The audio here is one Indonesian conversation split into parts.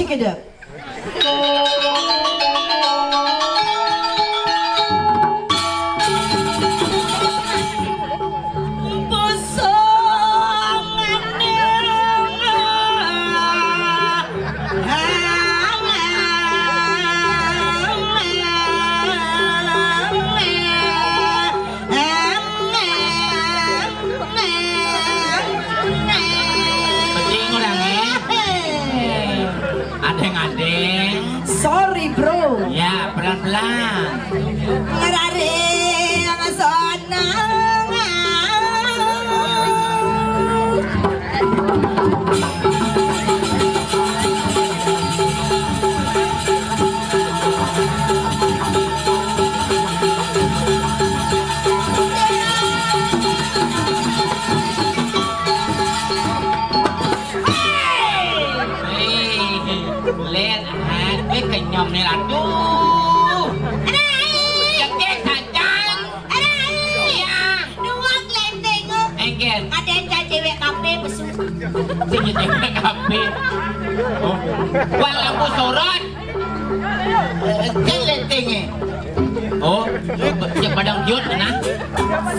check it out. Sorry bro. Ya pelan-pelan. Ngerari yang sonang. Kenyom nih aduh. Yang kecacang. Iya. Dua kelenteng. Engkel. Ada cewek kafe besuk. Sini cewek kafe. Oh. Wah lampu sorot. Kelentengnya. Oh, yang padang jod nah.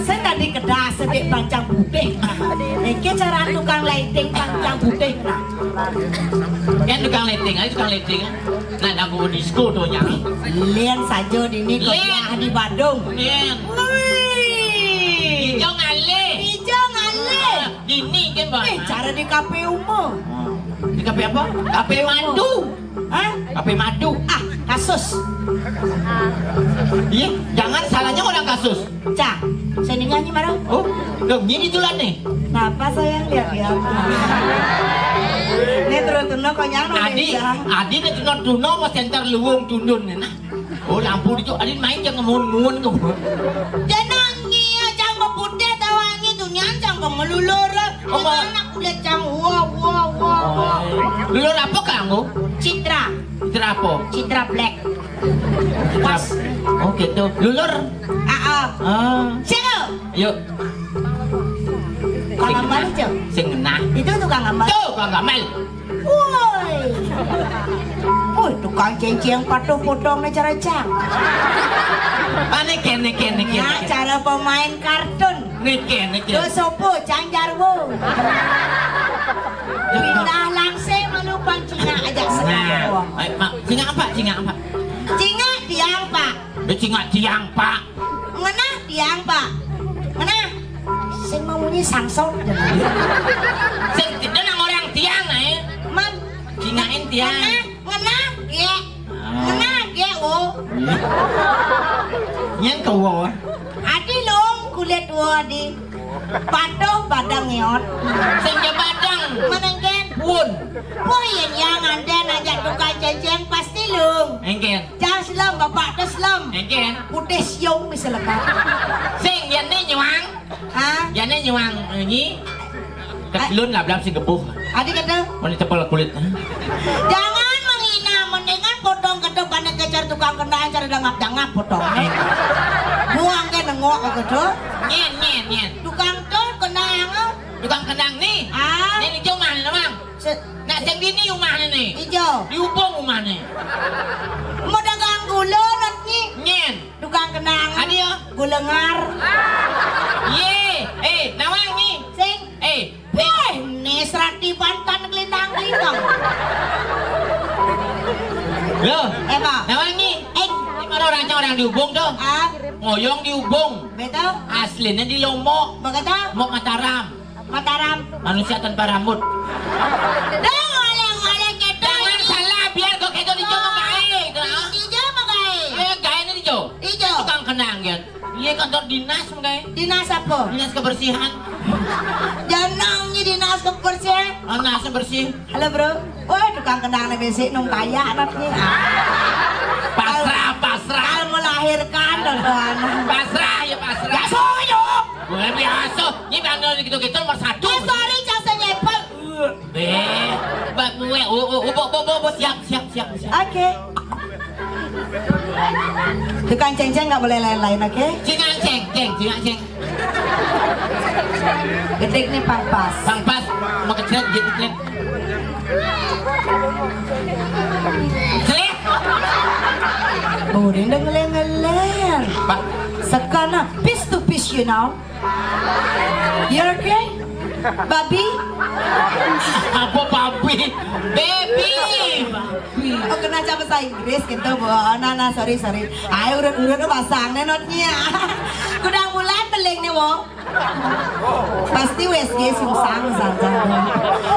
Saya tadi kedah sedek pancang putih. Iki cara tukang lighting pancang putih. Kan tukang lighting, ayo tukang lighting. Nah, aku disco tuh nyang. Lian saja dini kuliah di Bandung. Lian. Wih. Hijau ngale. Hijau ngale. Gini kan bang. Cara di KPU mo. Di kafe apa? Kafe madu. Hah? Kafe madu. Ah, kasus. Iya, jangan salahnya orang kasus. Cah, saya nyanyi marah. Oh, ini tulan nih. Kenapa sayang lihat ya? Ini terus tuno konyang Adi nih tuno mas center luwung tundun nih nah. Oh lampu itu Adi main jangan ngun tuh. Jangan ngia cang putih tawangi dunia cang melulur. Anak kulit cang wah. Lulur apa kamu? Citra. Citra apa? Citra black. Pas. Oh gitu. Lulur. Siapa? Yuk. Kang Amal itu? Sing nah. Itu tukang Amal. Tuh Kang Amal. Woi. Woi, tukang cengceng patuh potong cara cang. Ane kene. Nah, cara pemain kartun. Kene. Yo sopo cang jarwo. Pindah langsung melupang Cina aja senang. Singa apa? Cina tiang pak. Singa tiang pak. Ngena tiang pak. Ngena. Sing maunya sangsot. Sing tidak nang orang tiang nih. Man. Singain tiang. Ngena. Ge. Ngena ge wo. Nyen kau. Adi long kulit wo adi. Patuh badang ngeot. Sing badang. Menengken. Pun. Puyen yang anden aja tukang cengceng pasti lung. Engken. Jangan selam bapak tu selam. Engken. Putih siung misalkan. Sing yan ni nyuang. Hah? Yan ni nyuang ni. Ketelun lah belam sing gebuh. Adik kata. Mana cepel kulit. Jangan menghina, mendingan potong ke depan kejar tukang kendang cara dangap potong. Buang ke nengok ke tu. Nyen. Tukang tu Tukang kendang nih. Ni hijau mana bang? Nak sing dini rumah ni. Hijau. Diubung rumah ni. Mau dagang gula nanti. Nyen. Tukang kendang. Adio. Gula ngar. Ye. Nawang ni. Sing. Woi, ni serati bantan kelintang. Loh. Pak. Nawang ni. Di mana orang diubung tu? Ngoyong diubung. Betul. Aslinya di Lombok. Begitu. Mok Mataram. Manusia tanpa rambut. Oleh kita. Jangan salah biar kau kejo di Jawa Makai. Hijau makai. Gaya ni di Jawa. Hijau. Tukang kendang kan. Iya kantor dinas Makai. Dinas apa? Dinas kebersihan. Janangnya dinas kebersihan. Dinas bersih. Halo bro. Woi tukang kendang ni besi nung kaya anaknya. Pasrah. Kalau melahirkan dan pasrah. Ya soyo. Gue biasa. Ini bangga gitu-gitu nomor 1. Sorry jasa nyepel. Mbak gue. Siap. Oke. Tukang ceng-ceng nggak boleh lain-lain, oke? Ceng. Gedek nih pas. Bang pas. Mau kecil gitu. Boleh ngeler-ngeler. Pak, Sekarang piece to piece, you know. You okay? Babi? apa babi? Baby. Oh, kena bahasa Inggris gitu, Bu. Nah, sorry. Ayo urut pasangnya notnya. Kudang bulan beling nih, Bu. Pasti WSG susang saja.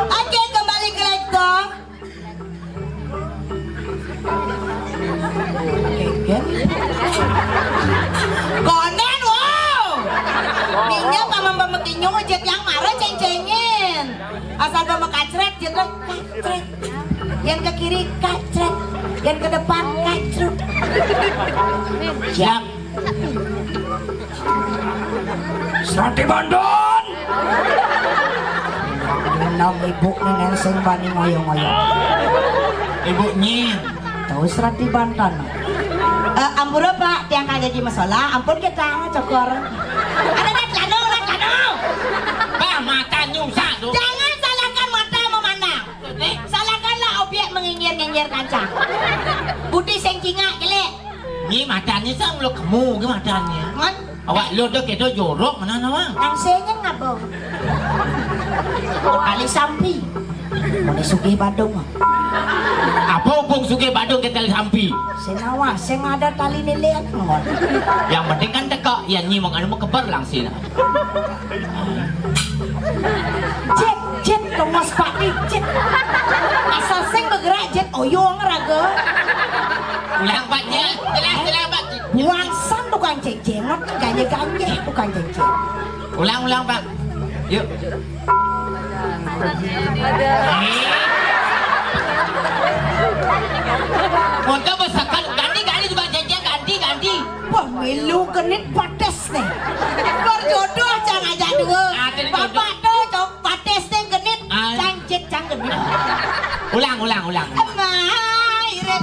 Oke, kembali ke laptop. Konen, wow. Minyak sama pemekinyung ojek yang marah ceng-cengin. Asal bawa kacret, jendela kacret. Yang ke kiri kacret, yang ke depan kacret. Siap. Serati Bandung. Nang ibu nengen sing bani ngoyo-ngoyo. Ibunya. Tahu Serati Banten. Ampun Pak, tiang kagak di masalah. Ampun kita cokor. Ada lano. Bah, mata nyusah tuh. Jangan salahkan mata memandang. Salahkanlah objek menginyir-nginyir kancang. Budi sengkinga jelek. Ni matanya sang lo kamu ke matanya. Awak lo dah kita jorok mana nawang. Nang senyen ngabo. Kali sampi. Mau sugih Bandung. Apa hubung suke Badung ke tali sampi? Senawa, sing ada tali niliat ngon. Yang penting kan teka, ya nyi menganu mau kebar langsung. Jet, Thomas Pak jet. Asal sing bergerak jet oyong raga. Ulang Paknya, jelas Pak. Buangsan tukang ceng-cengot, ganye-ganye tukang ceng-ceng. Ulang Pak. Yuk. Untuk besakan ganti juga janjian ganti. Wah, melu genit pates nih. Berjodoh jangan aja dua. Bapak tuh cok pates nih genit, cangcit cang genit. Ulang. Emang irit.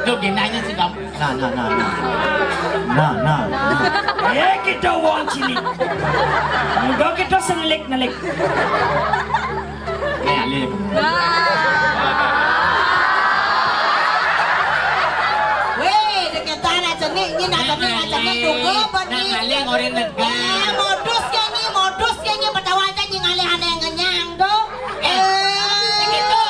Lu gendanya sih kamu. Nah. Kita wong cilik. Enggak kita senelik-nelik. Alif. Weh, deketan aja nih tunggu apa nih? Ngalih ngorin lega. Modus kayaknya petawa aja nih ngalih ada yang kenyang tuh. Gitu.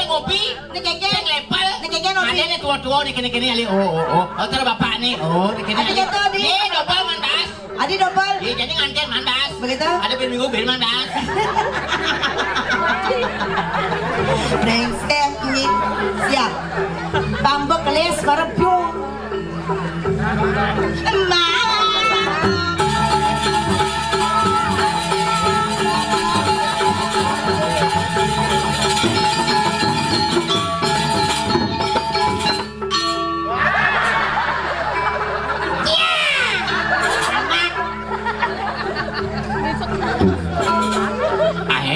Ngopi, Nekeken lepal, ngopi. ada nih tua-tua nih kene ali. Oh, terus bapak nih. Oh, kene ali. Ada gitu, Di. Dobel mandas. Adi double. Jadi nganten mandas. Begitu? Ada minggu bil mandas. Brengsek ini. Siap. Tambah keles barebu. Emak.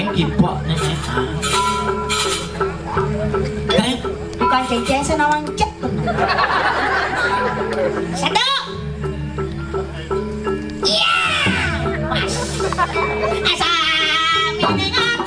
Kipok nih. Bukan ceng-ceng senawang cek. Sedok. Iya. Mas. Asam minyak.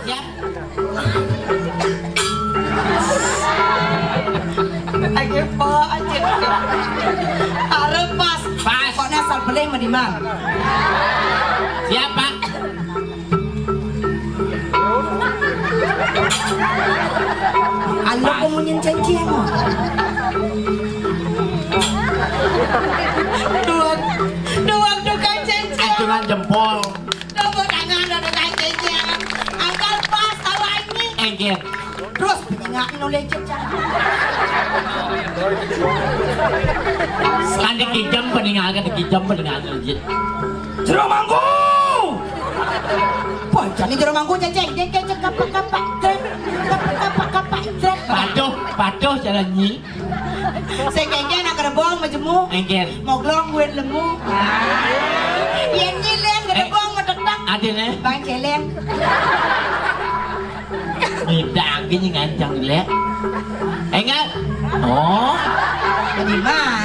Siap. Lagi po aja. Harus pas. Pas. Pokoknya asal beli meniman. Siap, Pak. Alo kumunyin cengceng. Duang tukang cengceng. Dengan jempol. Tepuk tangan ada tukang cengceng. Angkat pas awalnya. Engger. Terus penyengakin oleh cengceng. Kan dikijam peninggalkan legit. Jero mangku. Bocah ini jero mangku cengceng kapak trek. Paduh jalan nyi. Saya kengke nak kerebong majemu. Engger. Moglong gue lemu. Yang nyilen kerebong medek-dek. Adene. Bang celeng. Ngidang gini ngancang lek. Engat. Oh. Diman.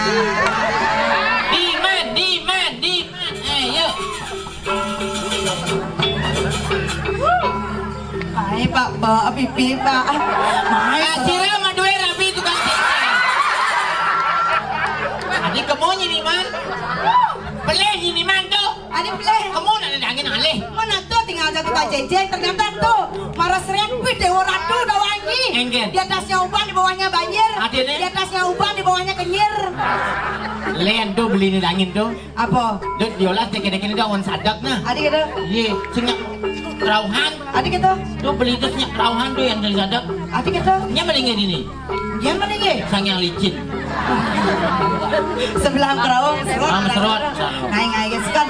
Ayo. Hai Pak, bawa pipi Pak. Mai Sira madue rapi tukang cengceng. Adik kamu ni man. Peleh ni man tu. Adik peleh. Kamu nak dangin alih. Mana tuh tinggal jatuh tak cengceng. Ternyata tuh marah serempit dewa ratu dawangi. Enggen. Di atasnya uban, di bawahnya banjir. Adene. Di atasnya uban, di bawahnya kenyir. Len tu beli ni dangin tu. Apa? Dut diolah kena-kena dah on sadak nah. Adik itu. Ye, senyak kerauhan. Adik itu. Tu beli tu senyak kerauhan tu yang dari sadak. Adik itu. Nya melingin ini. Yang mana ye? Sang yang licin. Sebelah kerawang serot. Serot. Ngai sekan.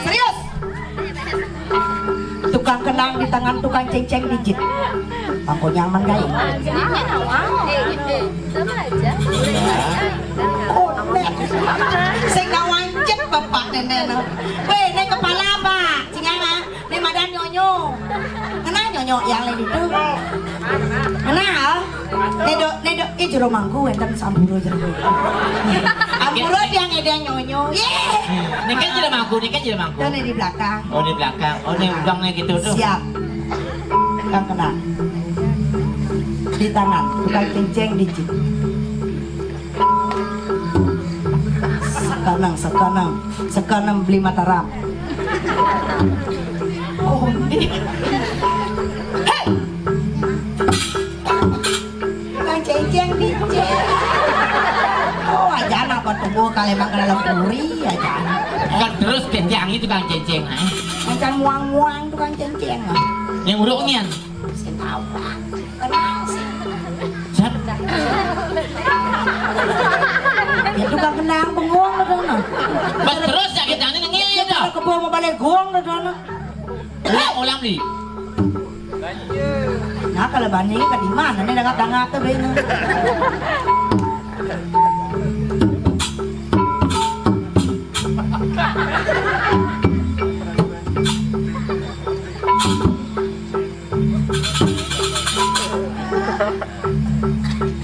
Serius. Tukang kenang di tangan tukang cengceng digit. Aku nyaman gaya. Oh, saya nggak wancet bapak nenek. Weh, ini kepala apa? Cingana, ini madan nyonyo. Kena nyonyo yang lain itu. Kena? Nedo, jero mangku enten samburo jero. Amburo yang eda nyonyo. Yeay. Ni kan jadi mangku. Itu nih di belakang. Oh di belakang. Oh ni udangnya gitu tuh. Siap. Kang kena. Di tangan, tukang cengceng digit. Sekarang beli Mataram. Oh, ini. Hei! Tukang cengceng digit. Oh, aja apa tunggu kali makan dalam puri aja. Kan terus kencang itu kang cengceng. Macam muang-muang tukang cengceng. Yang urutnya. Saya tahu lah. Kenal sih. Sat. Ya tukang kenang bengong lah dona. Bas terus ya kita ini nengi ya dah. Kebun mau balik gong lah dona. Ulang di. Nah kalau bani ke di mana nih dengar tuh bini.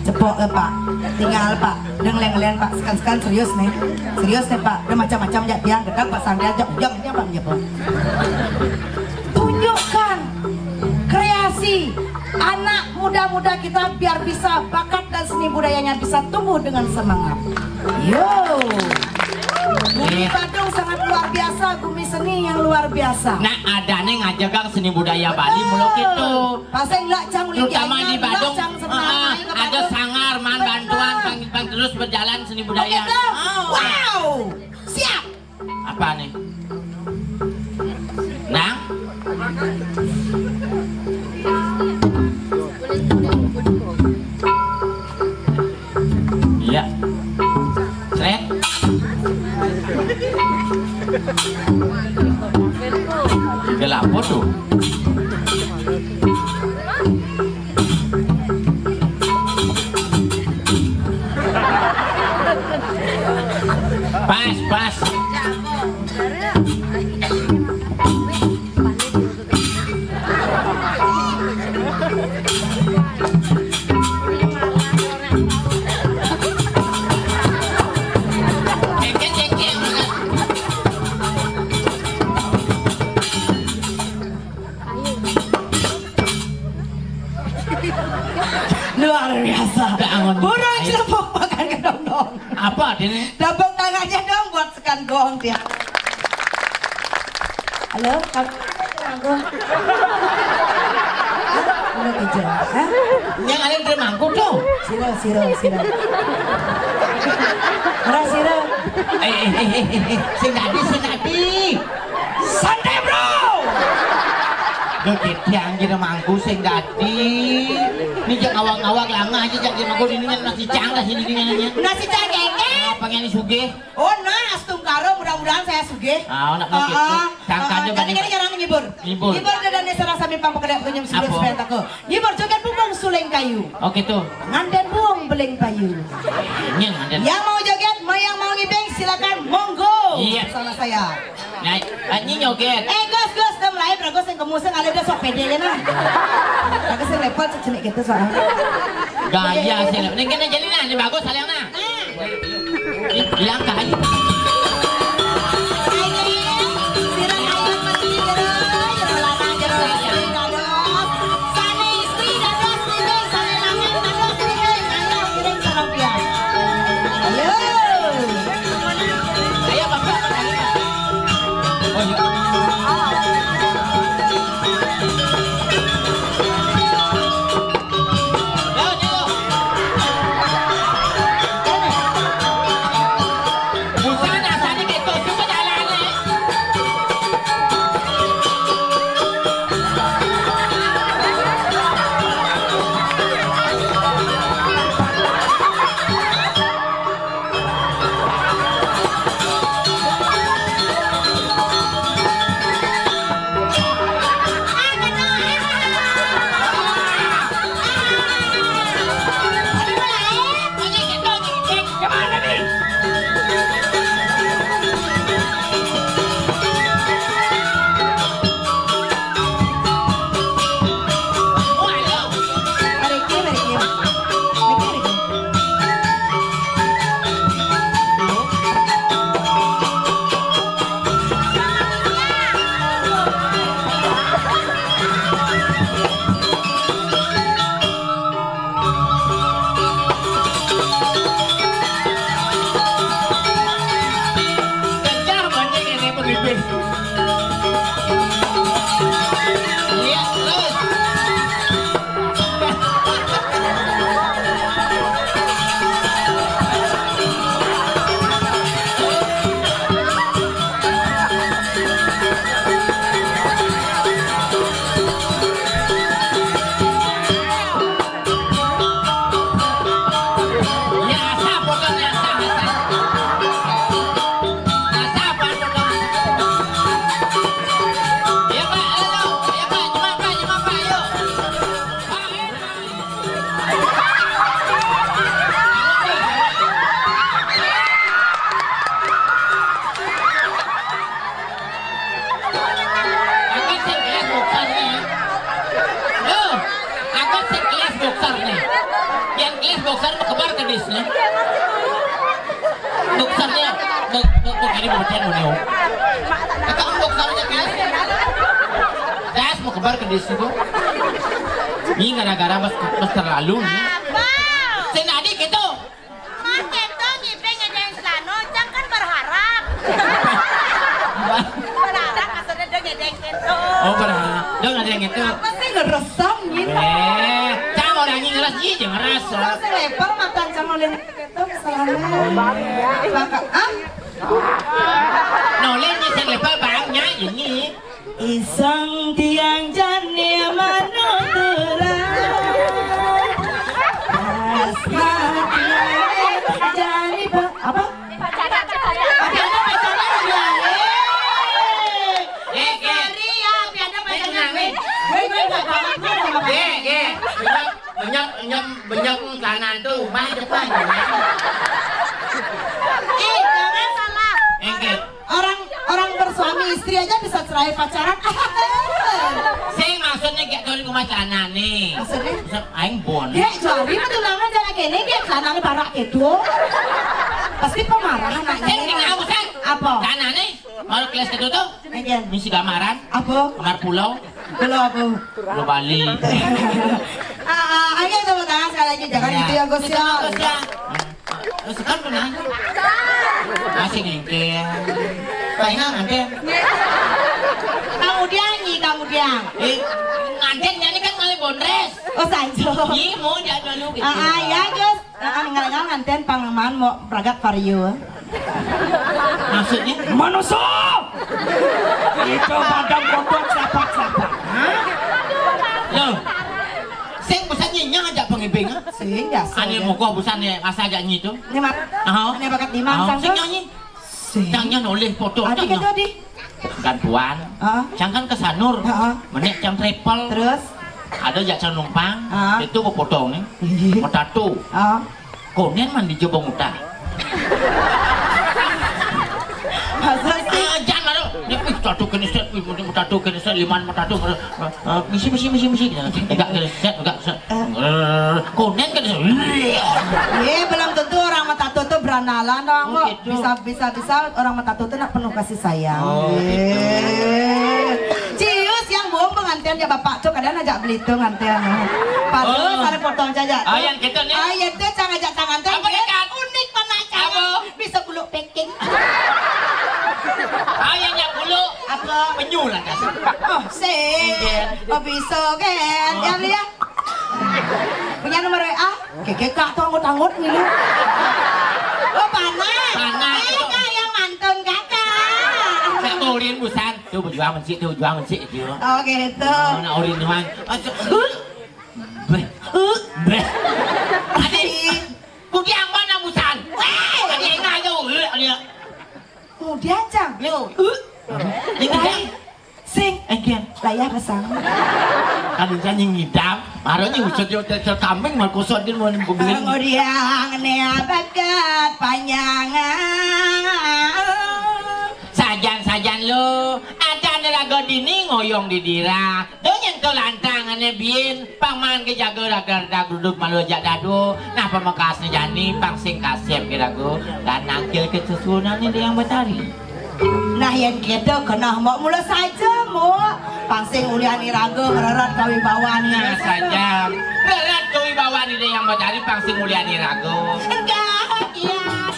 Cepok Pak, tinggal Pak, leng Pak, sekan serius nih Pak, udah macam-macam ya tiang gedang Pak Sandi aja ujangnya Bang ya Pak. Tunjukkan kreasi anak muda-muda kita biar bisa bakat dan seni budayanya bisa tumbuh dengan semangat. Yo. Bumi Badung sangat luar biasa, bumi seni yang luar biasa. Nah adanya ngajagang seni budaya Bali muluk itu. Pasang lakcang Terutama di Badung ada sangar man bantuan pang terus berjalan seni budaya. Wow, siap. Apa nih? Nang? Iya. Sret. Gelap tuh. Pas. Burung celepok makan kedong-dong. Apa ini? Tepuk tangannya dong buat sekan gong dia. Halo, kamu mangku. Udah kerja, ha? Yang ada di mangku tuh. Siro. Ora siro. Sing tadi. Santai bro. Dokit yang di mangku sing tadi. Ini jangan awang-awang lama aja jangan di mangku ini nasi cangkah sini ini. Nasi cangkeh. Pengen sugih. Oh nah, astung karo mudah-mudahan saya sugih. Ah, nak begitu. Cangkahnya banding. Kan jarang ngibur. Ngibur. Dan desa sami pampekedek penyem sudah sepentaku. Ngibur joget bumbung suleng kayu. Oh gitu. Nganten buang beleng payu. Yang mau joget, yang mau ngibeng silakan monggo. Iya. Sama saya. Nah, ini nyoget. Gus, udah mulai beragos yang kemuseng ada dia sok pedenya nah. Aku sih lepot cenek gitu soalnya. Gaya sih. Ini kena jadi nah, ini bagus hal yang nah. Bilang kaya. boxer mau kebar ke disnya. Boxernya ini bocor mau. Kata boxernya kelas. Das mau kebar ke dis itu. Ini gara-gara mas terlalu nih. Si Nadi gitu. Mas itu ngipeng ngedeng selano, jangan berharap. Berharap maksudnya dia ngedeng gitu. Oh berharap, dia ngedeng itu. Apa sih ngeresam gitu? Cang orangnya ngeras iya jangan ngeras. Kalau saya lepar makan sama lihat itu kesalahan. Maka Nolenya saya lepar bangnya ini. Isang tiang jani manutura jani apa? Banyak kanan tuh rumah depan. Jangan salah. Orang bersuami istri aja bisa cerai pacaran. Saya maksudnya kayak kalau rumah kanan nih. Maksudnya? Aing bon. Dia jadi mendulangan jalan kene dia kanannya barak itu. Pasti pemarah anaknya. Saya tinggal bukan. Apa? Kanan nih. Mau kelas kedua tuh. Agen. Misi gamaran. Apa? Kamar pulau. Belum apa? Belum balik. Ayo tepuk tangan sekali lagi, jangan gitu ya Gus ya. Lu sekarang pernah? Masih ngengkel. Pengen nganten. Kamu diang. Nganten nyanyi kan malah bondres. Oh sanjo. Iya mau jadi dulu gitu. Ya Gus. Ngal nganten pangaman mau pragat vario. Maksudnya? Manusia! Itu badan kodok siapa? Loh, sing busan nyinyang aja pengibing. Sehingga. Ane mau kau busan asa aja nyitu. Ini mak. Ini bakat dimang Sing nyanyi. Cangnya noleh foto. Adik itu adik. Kan puan. Cangkan ke Sanur. Menek cang travel. Terus? Ada jak cang numpang. Itu kok potong nih. Mau tato. Konen mandi jebong utah. Masa sih? Jangan ada. Ini tato kena set, tato kena set, liman tato. Misi. Enggak set. Konen kena set. Belum tentu orang mata tato itu beranalan dong. Bisa orang mata tato itu nak penuh kasih sayang. Cius yang bohong pengantin ya bapak tuh kadang ajak Belitung ngantin. Padahal ada potong saja. Yang kita nih. Yang itu jangan ajak tangan tuh. Apa dekat? Unik mana cara? Bisa kuluk packing. Yang bulu Apa? penyu lah kasih. Bisa kan? Ya beli ya. Punya nomor WA? Kekak tuh anggut-anggut nih lu. Oh panas. Yang mantun kakak. Saya mau urin busan. Tuh berjuang mencik itu. Oh gitu. Nak urin tuan. Beh. Adik. Kudiang mana busan? Adik ingat tu. Adik. Kemudian cang. Ini kan. Sing. Kian. Layar pasang. Kan saya ngidam. Harusnya usut kambing mal kusut dia mau beli. Kemudian nea bakat panjangan. Sajan lo. Ada lagu dini ngoyong di dira. Donyen to lantang ane bin. Pangman ke jaga ragar duduk malu jak dadu. Nah pemakas ni jani pang sing kasep kiraku. Dan nakil kesusunan ni dia yang betari. Nah yang gitu kena mau mula saja mau pangsing uliani raga mererat kawibawaan Nah saja. Berat kawibawaan ni dia yang betari pangsing uliani ragu. Enggak, iya.